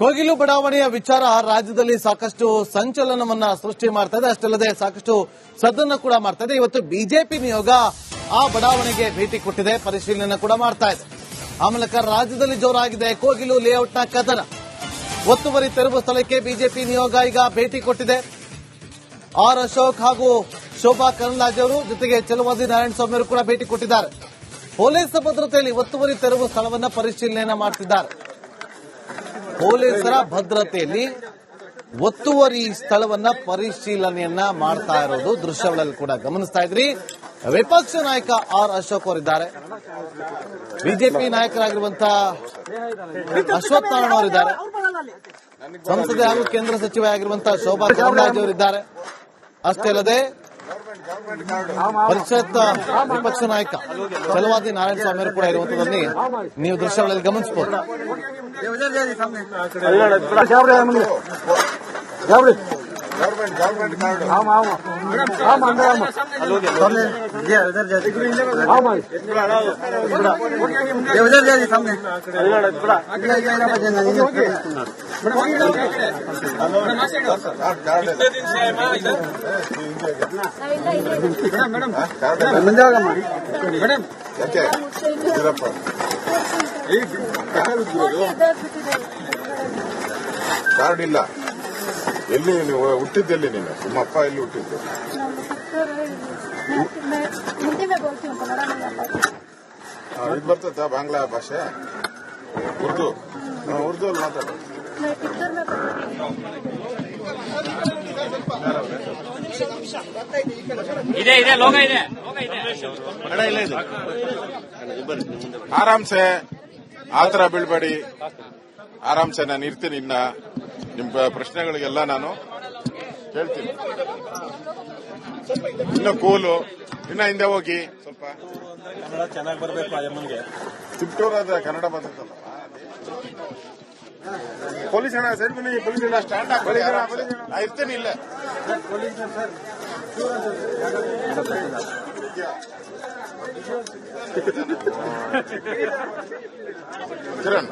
ಕೋಗಿಲು ಬಡಾವಣೆಯ ವಿಚಾರ ರಾಜ್ಯದಲ್ಲಿ ಸಾಕಷ್ಟು ಸಂಚಲನವನ್ನ ಸೃಷ್ಟಿ ಮಾಡ್ತಾ ಇದೆ. ಅಷ್ಟಲ್ಲದೆ ಸಾಕಷ್ಟು ಸದ್ದನ್ನು ಕೂಡ ಮಾಡ್ತಾ ಇದೆ. ಇವತ್ತು ಬಿಜೆಪಿ ನಿಯೋಗ ಆ ಬಡಾವಣೆಗೆ ಭೇಟಿ ಕೊಟ್ಟಿದೆ, ಪರಿಶೀಲನೆ ಕೂಡ ಮಾಡ್ತಾ ಇದೆ. ಆ ಮೂಲಕ ರಾಜ್ಯದಲ್ಲಿ ಜೋರಾಗಿದೆ ಕೋಗಿಲು ಲೇಔಟ್ನ ಕದನ. ಒತ್ತುವರಿ ತೆರವು ಸ್ಥಳಕ್ಕೆ ಬಿಜೆಪಿ ನಿಯೋಗ ಈಗ ಭೇಟಿ ಕೊಟ್ಟಿದೆ. ಆರ್ ಅಶೋಕ್ ಹಾಗೂ ಶೋಭಾ ಕರಂದ್ಲಾಜೆ ಅವರು ಜೊತೆಗೆ ಚಲವಾದಿ ನಾರಾಯಣಸ್ವಾಮಿ ಅವರು ಕೂಡ ಭೇಟಿ ಕೊಟ್ಟಿದ್ದಾರೆ. ಪೊಲೀಸ್ ಭದ್ರತೆಯಲ್ಲಿ ಒತ್ತುವರಿ ತೆರವು ಸ್ಥಳವನ್ನ ಪರಿಶೀಲನೆ ಮಾಡ್ತಿದ್ದಾರೆ. ಪೊಲೀಸರ ಭದ್ರತೆಯಲ್ಲಿ ಒತ್ತುವರಿ ಸ್ಥಳವನ್ನ ಪರಿಶೀಲನೆಯನ್ನ ಮಾಡ್ತಾ ಇರೋದು ದೃಶ್ಯಗಳಲ್ಲಿ ಕೂಡ ಗಮನಿಸ್ತಾ ಇದ್ರಿ. ವಿಪಕ್ಷ ನಾಯಕ ಆರ್ ಅಶೋಕ್ ಅವರಿದ್ದಾರೆ, ಬಿಜೆಪಿ ನಾಯಕರಾಗಿರುವಂತಹ ಅಶ್ವತ್ಥ ನಾರಾಯಣ ಅವರಿದ್ದಾರೆ, ಸಂಸದೆ ಹಾಗೂ ಕೇಂದ್ರ ಸಚಿವ ಆಗಿರುವಂತಹ ಶೋಭಾ ಕರಂದ್ಲಾಜೆ ಅವರಿದ್ದಾರೆ. ಅಷ್ಟೇ ಅಲ್ಲದೆ ಪರಿಷತ್ ವಿಪಕ್ಷ ನಾಯಕ ಚಲವಾದಿ ನಾರಾಯಣಸ್ವಾಮಿ ಅವರು ಕೂಡ ಇರುವಂತದನ್ನು ನೀವು ದೃಶ್ಯಗಳಲ್ಲಿ ಗಮನಿಸಬಹುದು. ಕಾರ್ಡ್ ಇಲ್ಲ. ಎಲ್ಲಿ ನೀವು ಹುಟ್ಟಿದ್ದೆಲ್ಲಿ? ನೀನು ನಿಮ್ಮ ಅಪ್ಪ ಎಲ್ಲಿ ಹುಟ್ಟಿದ್ದು? ಇದು ಬರ್ತದ ಬಾಂಗ್ಲಾ ಭಾಷೆ? ಉರ್ದು ಉರ್ದು ಅಲ್ಲಿ ಮಾತಾಡೋದು. ಆರಾಮ್ಸೆ ಆತರ ಬೀಳ್ಬೇಡಿ, ಆರಾಮ್ಸೆ ನಾನು ಇರ್ತೀನಿ. ಇನ್ನ ನಿಮ್ಮ ಪ್ರಶ್ನೆಗಳಿಗೆಲ್ಲ ನಾನು ಕೇಳ್ತೀನಿ. ಇನ್ನು ಕೂಲು, ಇನ್ನ ಹಿಂದೆ ಹೋಗಿ ಸ್ವಲ್ಪ ಕನ್ನಡ ಚೆನ್ನಾಗಿ ಬರಬೇಕು. ಅಮ್ಮನಿಗೆ ಚಿಪ್ಟೂರದ ಕನ್ನಡ ಬರ್ತದಲ್ಲ. ಪೊಲೀಸ್ ಅಣ್ಣ ಸರಿ, ಪೊಲೀಸ್ ಇಲ್ಲ, ಸ್ಟಾರ್ಟ್ ಆಗ್ಬೇಡಿ. ನಾ ಇರ್ತೀನಿ ಇಲ್ಲ. ಕಿರಣ್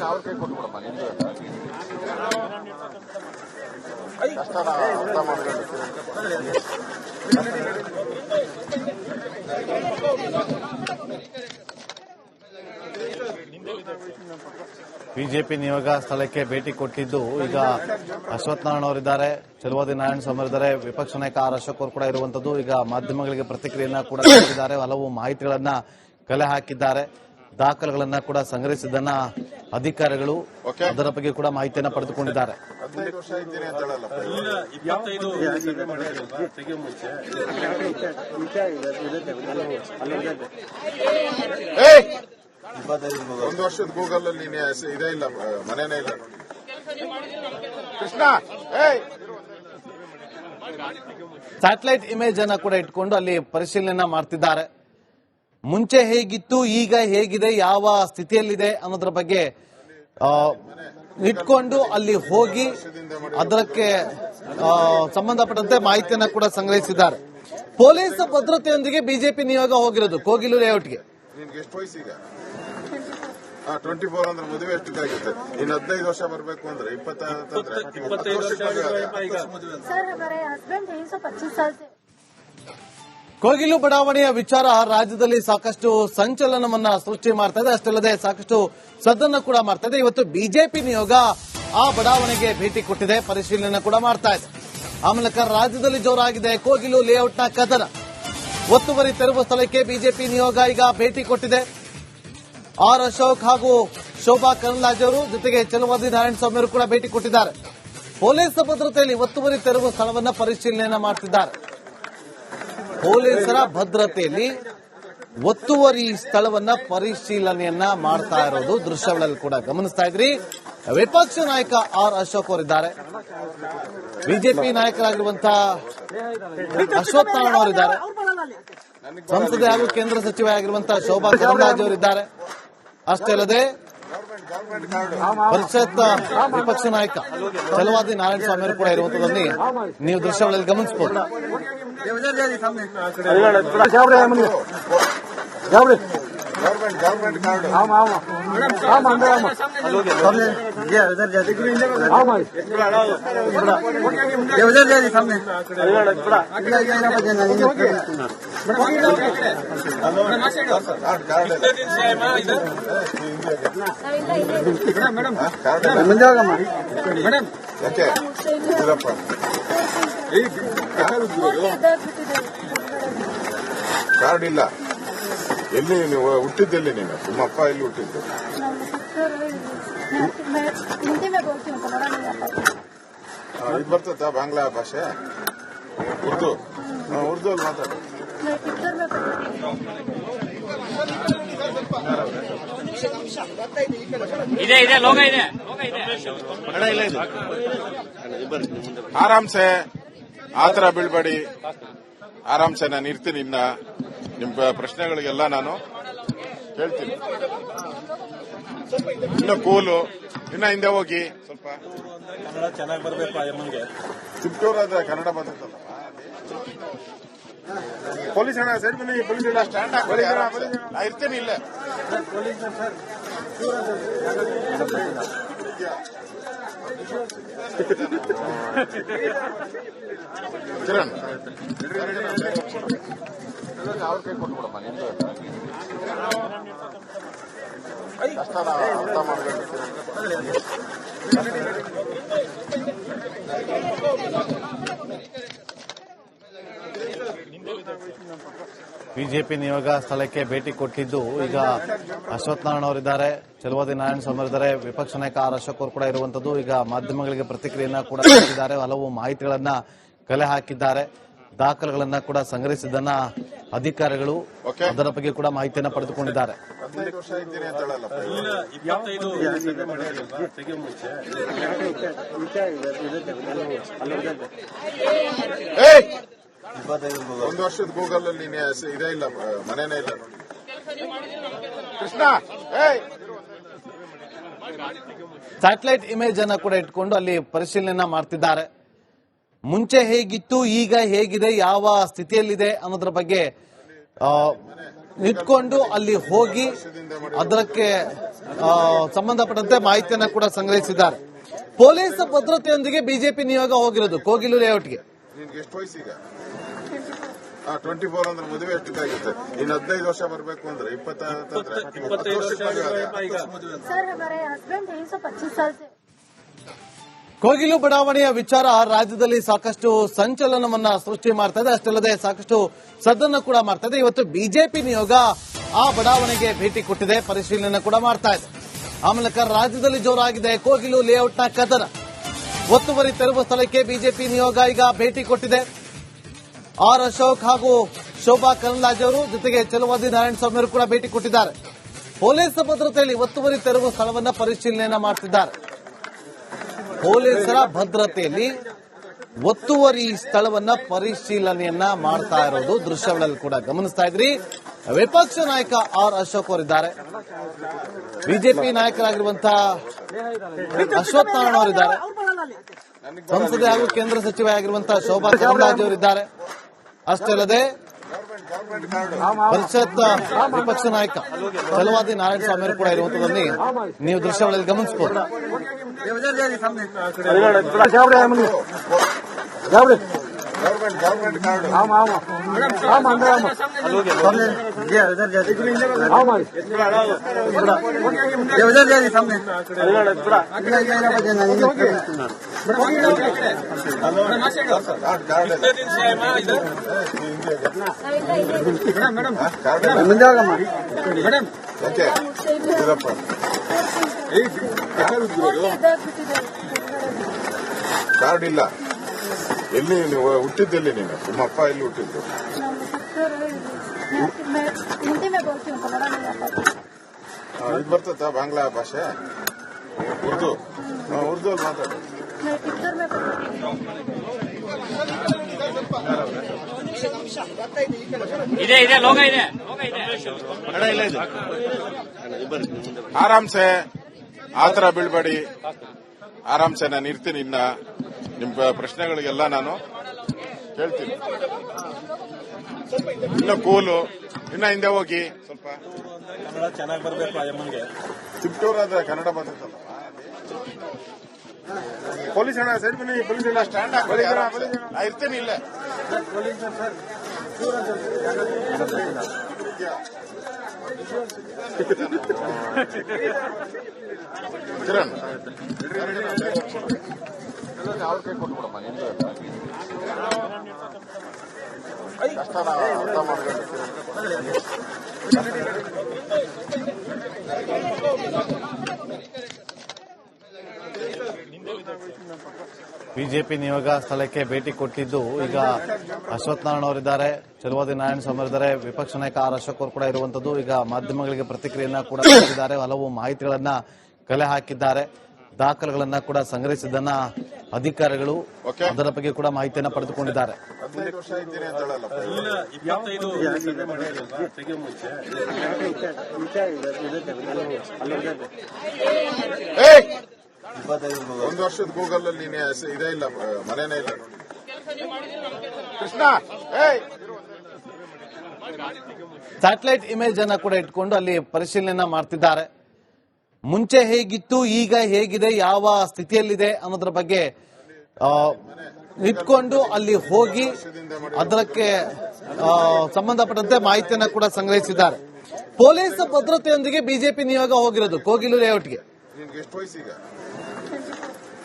ಅವ್ರ ಕೈ ಕೊಟ್ಬಿಡಪ್ಪ. ನಿಮ್ದು ಕಷ್ಟನ ಅರ್ಥ ಮಾಡ್ಕೊಂಡು. ಬಿಜೆಪಿ ನಿಯೋಗ ಸ್ಥಳಕ್ಕೆ ಭೇಟಿ ಕೊಟ್ಟಿದ್ದು ಈಗ ಅಶ್ವತ್ಥ ನಾರಾಯಣ ಅವರಿದ್ದಾರೆ, ಚಲವಾದಿ ನಾರಾಯಣಸ್ವಾಮಿ ಅವರಿದ್ದಾರೆ, ವಿಪಕ್ಷ ನಾಯಕ ಆರ್ ಅಶೋಕ್ ಅವರು ಕೂಡ ಇರುವಂತದ್ದು. ಈಗ ಮಾಧ್ಯಮಗಳಿಗೆ ಪ್ರತಿಕ್ರಿಯೆಯನ್ನ ಕೂಡ ನೀಡಿದ್ದಾರೆ, ಹಲವು ಮಾಹಿತಿಗಳನ್ನ ಕಲೆ ಹಾಕಿದ್ದಾರೆ, ದಾಖಲೆಗಳನ್ನ ಕೂಡ ಸಂಗ್ರಹಿಸಿದ್ದನ್ನ ಅಧಿಕಾರಿಗಳು ಅದರ ಬಗ್ಗೆ ಕೂಡ ಮಾಹಿತಿಯನ್ನ ಪಡೆದುಕೊಂಡಿದ್ದಾರೆ. 15 ವರ್ಷ ಇದ್ದೀನಿ ಅಂತ ಹೇಳಲ್ಲ. 1 ವರ್ಷದ ಗೂಗಲ್ ಅಲ್ಲಿ ಇದೇ ಇಲ್ಲ, ಮನೇನೇ ಇಲ್ಲ. ಕೃಷ್ಣ ಸ್ಯಾಟಲೈಟ್ ಇಮೇಜ್ ಅನ್ನ ಕೂಡ ಇಟ್ಕೊಂಡು ಅಲ್ಲಿ ಪರಿಶೀಲನೆ ಮಾಡ್ತಿದ್ದಾರೆ. ಮುಂಚೆ ಹೇಗಿತ್ತು, ಈಗ ಹೇಗಿದೆ, ಯಾವ ಸ್ಥಿತಿಯಲ್ಲಿದೆ ಅನ್ನೋದ್ರ ಬಗ್ಗೆ ಇಟ್ಕೊಂಡು ಅಲ್ಲಿ ಹೋಗಿ ಅದಕ್ಕೆ ಸಂಬಂಧಪಟ್ಟಂತೆ ಮಾಹಿತಿಯನ್ನ ಕೂಡ ಸಂಗ್ರಹಿಸಿದ್ದಾರೆ. ಪೊಲೀಸ್ ಭದ್ರತೆಯೊಂದಿಗೆ ಬಿಜೆಪಿ ನಿಯೋಗ ಹೋಗಿರೋದು ಕೋಗಿಲು ಲೇಔಟ್ಗೆ. ನಿನ್ಗೆ ಎಷ್ಟು ವಯಸ್ಸೀಗ? 24 ಅಂದ್ರೆ ಮದುವೆ ಎಷ್ಟಾಗುತ್ತೆ? ಇನ್ನು 15 ವರ್ಷ ಬರಬೇಕು ಅಂದ್ರೆ 25 ವರ್ಷ. ಕೋಗಿಲು ಬಡಾವಣೆಯ ವಿಚಾರ ರಾಜ್ಯದಲ್ಲಿ ಸಾಕಷ್ಟು ಸಂಚಲನವನ್ನ ಸೃಷ್ಟಿ ಮಾಡ್ತಾ ಇದೆ. ಅಷ್ಟಲ್ಲದೆ ಸಾಕಷ್ಟು ಸದ್ದನ್ನು ಕೂಡ ಮಾಡ್ತಾ ಇದೆ. ಇವತ್ತು ಬಿಜೆಪಿ ನಿಯೋಗ ಆ ಬಡಾವಣೆಗೆ ಭೇಟಿ ಕೊಟ್ಟಿದೆ, ಪರಿಶೀಲನೆ ಕೂಡ ಮಾಡ್ತಾ ಇದೆ. ಆ ಮೂಲಕ ರಾಜ್ಯದಲ್ಲಿ ಜೋರಾಗಿದೆ ಕೋಗಿಲು ಲೇಔಟ್ನ ಕದನ. ಒತ್ತುವರಿ ತೆರವು ಸ್ಥಳಕ್ಕೆ ಬಿಜೆಪಿ ನಿಯೋಗ ಈಗ ಭೇಟಿ ಕೊಟ್ಟಿದೆ. ಆರ್ ಅಶೋಕ್ ಹಾಗೂ ಶೋಭಾ ಕರಂದ್ಲಾಜೆ ಅವರು ಜೊತೆಗೆ ಚಲವಾದಿ ನಾರಾಯಣಸ್ವಾಮಿ ಅವರು ಕೂಡ ಭೇಟಿ ಕೊಟ್ಟಿದ್ದಾರೆ. ಪೊಲೀಸ್ ಭದ್ರತೆಯಲ್ಲಿ ಒತ್ತುವರಿ ತೆರವು ಸ್ಥಳವನ್ನ ಪರಿಶೀಲನೆ ಮಾಡ್ತಿದ್ದಾರೆ. ಪೊಲೀಸರ ಭದ್ರತೆಯಲ್ಲಿ ಒತ್ತುವರಿ ಸ್ಥಳವನ್ನ ಪರಿಶೀಲನೆಯನ್ನ ಮಾಡ್ತಾ ಇರೋದು ದೃಶ್ಯಗಳಲ್ಲಿ ಕೂಡ ಗಮನಿಸ್ತಾ ಇದ್ರಿ. ವಿಪಕ್ಷ ನಾಯಕ ಆರ್ ಅಶೋಕ್ ಅವರಿದ್ದಾರೆ, ಬಿಜೆಪಿ ನಾಯಕರಾಗಿರುವಂತಹ ಅಶ್ವತ್ಥ ನಾರಾಯಣ ಅವರಿದ್ದಾರೆ, ಸಂಸದೆ ಹಾಗೂ ಕೇಂದ್ರ ಸಚಿವ ಆಗಿರುವಂತಹ ಶೋಭಾ ಕರಂದ್ಲಾಜೆ ಅವರಿದ್ದಾರೆ. ಅಷ್ಟೇ ಅಲ್ಲದೆ ಪರಿಷತ್ ವಿಪಕ್ಷ ನಾಯಕ ಚಲವಾದಿ ನಾರಾಯಣಸ್ವಾಮಿ ಅವರು ಕೂಡ ಇರುವಂತದನ್ನು ನೀವು ದೃಶ್ಯಗಳಲ್ಲಿ ಗಮನಿಸಬಹುದು. ಗವರ್ಮೆಂಟ್ ಕಾರ್ಡ್ ಯಾಕೆ ಇದಪ್ಪ ಕಾರ್ಡ್ ಇಲ್ಲ. ಎಲ್ಲಿ ನೀವು ಹುಟ್ಟಿದ್ದೆಲ್ಲಿ ನೀನು? ನಿಮ್ಮ ಅಪ್ಪ ಎಲ್ಲಿ ಹುಟ್ಟಿದ್ದು? ಇದು ಬರ್ತದ ಬಾಂಗ್ಲಾ ಭಾಷೆ? ಉರ್ದು? ಉರ್ದು ಅಲ್ಲಿ ಮಾತಾಡು. ಆರಾಮ್ಸೆ ಆತರ ಬೀಳ್ಬೇಡಿ. ಆರಾಮ್ಸೆ ನಾನು ಇರ್ತೀನಿ. ಇನ್ನ ನಿಮ್ಮ ಪ್ರಶ್ನೆಗಳಿಗೆಲ್ಲ ನಾನು ಹೇಳ್ತೀನಿ. ಇನ್ನು ಕೂಲು, ಇನ್ನ ಹಿಂದೆ ಹೋಗಿ ಸ್ವಲ್ಪ. ಕನ್ನಡ ಚೆನ್ನಾಗಿ ಬರಬೇಕು ಅಮ್ಮನ್ಗೆ. ಚಿಕ್ಕೂರಾದ್ರೆ ಕನ್ನಡ ಬರ್ತದಲ್ಲ. ಪೊಲೀಸ್ ಅಣ್ಣ ಸೈಡ್ ಬನ್ನಿ. ಪೊಲೀಸ್ ಇಲ್ಲ, ಸ್ಟ್ಯಾಂಡ್ ಹಾಕಿ. ನಾ ಇರ್ತೀನಿ ಇಲ್ಲೇ. ಕಿರಣ್ ಅವ್ರ ಕೈ ಕೊಟ್ಬಿಡಮ್ಮ. ನಿಮ್ದು ಕಷ್ಟನ ಅರ್ಥ ಮಾಡಬೇಕು. ಬಿಜೆಪಿ ನಿಯೋಗ ಸ್ಥಳಕ್ಕೆ ಭೇಟಿ ಕೊಟ್ಟಿದ್ದು ಈಗ ಅಶ್ವಥ್ ನಾರಾಯಣ ಅವರಿದ್ದಾರೆ, ಚಲುವಾದಿ ನಾರಾಯಣ ಸ್ವಾಮಿ ಅವರಿದ್ದಾರೆ, ವಿಪಕ್ಷ ನಾಯಕ ಆರ್ ಅಶೋಕ್ ಅವರು ಕೂಡ ಇರುವಂತದ್ದು. ಈಗ ಮಾಧ್ಯಮಗಳಿಗೆ ಪ್ರತಿಕ್ರಿಯೆಯನ್ನ ಕೂಡ ನೀಡಿದ್ದಾರೆ, ಹಲವು ಮಾಹಿತಿಗಳನ್ನ ಕಲೆ ಹಾಕಿದ್ದಾರೆ, ದಾಖಲೆಗಳನ್ನ ಕೂಡ ಸಂಗ್ರಹಿಸಿದ್ದನ್ನ ಅಧಿಕಾರಿಗಳು ಅದರ ಬಗ್ಗೆ ಕೂಡ ಮಾಹಿತಿಯನ್ನ ಪಡೆದುಕೊಂಡಿದ್ದಾರೆ. 15 ವರ್ಷ ಇದ್ದೀನಿ ಅಂತ ಹೇಳಲ್ಲಪ್ಪ. 25 ತೆಗೆ ಮುಂಚೆ ಒಂದು ವರ್ಷದ ಗೂಗಲ್ ಅಲ್ಲಿ ಇದೇ ಇಲ್ಲ, ಮನೇನೇ ಇಲ್ಲ ನೋಡಿ. ಕೃಷ್ಣ ಸ್ಯಾಟಲೈಟ್ ಇಮೇಜ್ ಅನ್ನ ಕೂಡ ಇಟ್ಕೊಂಡು ಅಲ್ಲಿ ಪರಿಶೀಲನೆ ಮಾಡ್ತಿದ್ದಾರೆ. ಮುಂಚೆ ಹೇಗಿತ್ತು, ಈಗ ಹೇಗಿದೆ, ಯಾವ ಸ್ಥಿತಿಯಲ್ಲಿದೆ ಅನ್ನೋದ್ರ ಬಗ್ಗೆ ಇಟ್ಕೊಂಡು ಅಲ್ಲಿ ಹೋಗಿ ಅದಕ್ಕೆ ಸಂಬಂಧಪಟ್ಟಂತೆ ಮಾಹಿತಿಯನ್ನ ಕೂಡ ಸಂಗ್ರಹಿಸಿದ್ದಾರೆ. ಪೊಲೀಸ್ ಭದ್ರತೆಯೊಂದಿಗೆ ಬಿಜೆಪಿ ನಿಯೋಗ ಹೋಗಿರೋದು ಕೋಗಿಲು ಲೇಔಟ್ಗೆ. ನಿನ್ಗೆ ಎಷ್ಟು ವಯಸ್ಸೀಗ? 24 ಅಂದ್ರೆ ಮದುವೆ ಎಷ್ಟಿದ್ದಾಗುತ್ತೆ? ಇನ್ನು 15 ವರ್ಷ ಬರಬೇಕು ಅಂದ್ರೆ 25 ವರ್ಷ सर हमारे हस्बैंड 25 साल से ಕೋಗಿಲು ಬಡಾವಣೆಯ ವಿಚಾರ ರಾಜ್ಯದಲ್ಲಿ ಸಾಕಷ್ಟು ಸಂಚಲನವನ್ನ ಸೃಷ್ಟಿ ಮಾಡ್ತಾ ಇದೆ. ಅಷ್ಟಲ್ಲದೆ ಸಾಕಷ್ಟು ಸದ್ದನ್ನು ಕೂಡ ಮಾಡ್ತಾ ಇದೆ. ಇವತ್ತು ಬಿಜೆಪಿ ನಿಯೋಗ ಆ ಬಡಾವಣೆಗೆ ಭೇಟಿ ಕೊಟ್ಟಿದೆ, ಪರಿಶೀಲನೆ ಕೂಡ ಮಾಡ್ತಾ ಇದೆ. ಆ ಮೂಲಕ ರಾಜ್ಯದಲ್ಲಿ ಜೋರಾಗಿದೆ ಕೋಗಿಲು ಲೇಔಟ್ನ ಕದನ. ಒತ್ತುವರಿ ತೆರವು ಸ್ಥಳಕ್ಕೆ ಬಿಜೆಪಿ ನಿಯೋಗ ಈಗ ಭೇಟಿ ಕೊಟ್ಟಿದೆ. ಆರ್ ಅಶೋಕ್ ಹಾಗೂ ಶೋಭಾ ಕರಂದ್ಲಾಜೆ ಅವರು ಜೊತೆಗೆ ಚಲುವಾದಿ ನಾರಾಯಣ ಸ್ವಾಮಿ ಅವರು ಕೂಡ ಭೇಟಿ ಕೊಟ್ಟಿದ್ದಾರೆ. ಪೊಲೀಸ್ ಭದ್ರತೆಯಲ್ಲಿ ಒತ್ತುವರಿ ತೆರವು ಸ್ಥಳವನ್ನ ಪರಿಶೀಲನೆ ಮಾಡ್ತಿದ್ದಾರೆ. ಪೊಲೀಸರ ಭದ್ರತೆಯಲ್ಲಿ ಒತ್ತುವರಿ ಸ್ಥಳವನ್ನ ಪರಿಶೀಲನೆಯನ್ನ ಮಾಡ್ತಾ ಇರೋದು ದೃಶ್ಯಗಳಲ್ಲಿ ಕೂಡ ಗಮನಿಸ್ತಾ ಇದ್ರಿ. ವಿಪಕ್ಷ ನಾಯಕ ಆರ್ ಅಶೋಕ್ ಅವರಿದ್ದಾರೆ, ಬಿಜೆಪಿ ನಾಯಕರಾಗಿರುವಂತಹ ಅಶ್ವಥ್ ನಾರಾಯಣ ಅವರಿದ್ದಾರೆ, ಸಂಸದೆ ಹಾಗೂ ಕೇಂದ್ರ ಸಚಿವೆ ಆಗಿರುವಂತಹ ಶೋಭಾ ಕರಂದ್ಲಾಜೆ ಅವರಿದ್ದಾರೆ. ಅಷ್ಟೇ ಅಲ್ಲದೆ ಪರಿಷತ್ ವಿಪಕ್ಷ ನಾಯಕ ಚಲುವಾದಿ ನಾರಾಯಣ ಸ್ವಾಮಿ ಅವರು ಕೂಡ ಇರುವಂತದನ್ನು ನೀವು ದೃಶ್ಯಗಳಲ್ಲಿ ಗಮನಿಸಬಹುದು. ಗವರ್ಮೆಂಟ್ ಕಾರ್ಡ್ ಯಾಕೆ ಇದಪ್ಪ ಕಾರ್ಡ್ ಇಲ್ಲ. ಎಲ್ಲಿ ನೀವು ಹುಟ್ಟಿದ್ದೆಲ್ಲಿ? ನೀನು ನಿಮ್ಮ ಅಪ್ಪ ಎಲ್ಲಿ ಹುಟ್ಟಿದ್ದು? हिंदी में बोलती हूँ, कन्नड़ नहीं आता। ಇದು ಬರ್ತದ ಬಾಂಗ್ಲಾ ಭಾಷೆ? ಉರ್ದು? ಉರ್ದು ಅಲ್ಲಿ ಮಾತಾಡು. मैं पिक्चर में ಆರಾಮ್ಸೆ ಆತರ ಬೀಳ್ಬೇಡಿ. ಆರಾಮ್ಸೆ ನಾನು ಇರ್ತೀನಿ. ಇನ್ನ ನಿಮ್ಮ ಪ್ರಶ್ನೆಗಳಿಗೆಲ್ಲ ನಾನು ಹೇಳ್ತೀನಿ. ಇನ್ನ ಕೂಲು ಇನ್ನ ಹಿಂದೆ ಹೋಗಿ ಸ್ವಲ್ಪ ಕನ್ನಡ ಚೆನ್ನಾಗಿ ಬರ್ಬೇಕು ಆ ಯಮ್ಮನ್ಗೆ. ತಿಪ್ಟೂರ್ ಆದ್ರೆ ಕನ್ನಡ ಬರ್ತದಲ್ಲ. ಪೊಲೀಸ್ ಅಣ್ಣ ಸೈಡ್ ಬನ್ನಿ, ಪೊಲೀಸ್ ಇಲ್ಲ ಸ್ಟ್ಯಾಂಡ್ ನಾ ಇರ್ತೇನೆ ಇಲ್ಲ. ಕಿರಣ್ ಅವ್ರ ಕೈ ಕೊಟ್ಬಿಡಮ್ಮ, ನಿಂದು ಕಷ್ಟನ ಅರ್ಥ ಮಾಡ್ಕೊಂಡು. ಬಿಜೆಪಿ ನಿಯೋಗ ಸ್ಥಳಕ್ಕೆ ಭೇಟಿ ಕೊಟ್ಟಿದ್ದು ಈಗ ಅಶ್ವಥ್ ನಾರಾಯಣ ಅವರಿದ್ದಾರೆ, ಚಲುವಾದಿ ನಾರಾಯಣ ಸ್ವಾಮಿ ಅವರಿದ್ದಾರೆ, ವಿಪಕ್ಷ ನಾಯಕ ಆರ್ ಅಶೋಕ್ ಅವರು ಕೂಡ ಇರುವಂತದ್ದು. ಈಗ ಮಾಧ್ಯಮಗಳಿಗೆ ಪ್ರತಿಕ್ರಿಯೆಯನ್ನ ಕೂಡ ನೀಡಿದ್ದಾರೆ, ಹಲವು ಮಾಹಿತಿಗಳನ್ನ ಕಲೆ ಹಾಕಿದ್ದಾರೆ, ದಾಖಲೆಗಳನ್ನ ಕೂಡ ಸಂಗ್ರಹಿಸಿದ್ದನ್ನ ಅಧಿಕಾರಿಗಳು ಅದರ ಬಗ್ಗೆ ಕೂಡ ಮಾಹಿತಿಯನ್ನ ಪಡೆದುಕೊಂಡಿದ್ದಾರೆ. 15 ವರ್ಷ ಇದ್ದೀನಿ ಅಂತ ಹೇಳಲ್ಲ. ಇಲ್ಲ 25 ಸರ್ವೆ ಮಾಡಿದ್ರಲ್ವಾ ತೆಗಿಯೋ ಮುಂಚೆ. ಒಂದು ವರ್ಷದ ಗೂಗಲ್ ಅಲ್ಲಿ ನೀನೆ ಇದೇ ಇಲ್ಲ, ಮನೇನೇ ಇಲ್ಲ ನೋಡಿ. ಕೃಷ್ಣ ಸ್ಯಾಟಲೈಟ್ ಇಮೇಜ್ ಅನ್ನ ಕೂಡ ಇಟ್ಕೊಂಡು ಅಲ್ಲಿ ಪರಿಶೀಲನೆ ಮಾಡ್ತಿದ್ದಾರೆ. ಮುಂಚೆ ಹೇಗಿತ್ತು, ಈಗ ಹೇಗಿದೆ, ಯಾವ ಸ್ಥಿತಿಯಲ್ಲಿದೆ ಅನ್ನೋದ್ರ ಬಗ್ಗೆ ಇಟ್ಕೊಂಡು ಅಲ್ಲಿ ಹೋಗಿ ಅದಕ್ಕೆ ಸಂಬಂಧಪಟ್ಟಂತೆ ಮಾಹಿತಿಯನ್ನ ಕೂಡ ಸಂಗ್ರಹಿಸಿದ್ದಾರೆ. ಪೊಲೀಸ್ ಭದ್ರತೆಯೊಂದಿಗೆ ಬಿಜೆಪಿ ನಿಯೋಗ ಹೋಗಿರೋದು ಕೋಗಿಲು ಲೇಔಟ್ಗೆ. ನಿನ್ಗೆ ಎಷ್ಟು ವಯಸ್ಸೀಗ?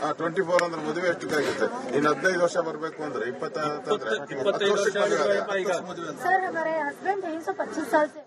24 ಅಂದ್ರೆ ಮದುವೆ ಎಷ್ಟಕ್ಕಾಗುತ್ತೆ? ಇನ್ನು 15 ವರ್ಷ ಬರ್ಬೇಕು ಅಂದ್ರೆ 25 ವರ್ಷ सर हमारे हस्बैंड 325 साल से